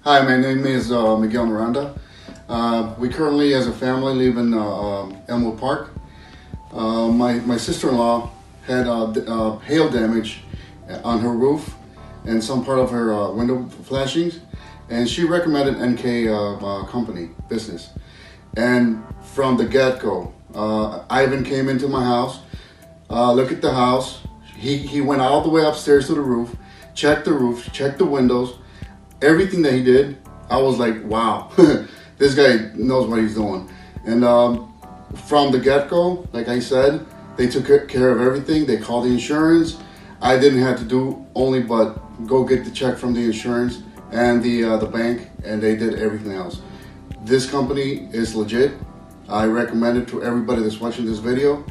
Hi, my name is Miguel Miranda. We currently, as a family, live in Elmwood Park. My sister-in-law had hail damage on her roof and some part of her window flashings, and she recommended NK company business. And from the get-go, Ivan came into my house, looked at the house. He went all the way upstairs to the roof, checked the windows. Everything that he did, I was like, wow, this guy knows what he's doing. And from the get-go, like I said, they took care of everything. They called the insurance. I didn't have to do only but go get the check from the insurance and the bank, and they did everything else. This company is legit. I recommend it to everybody that's watching this video.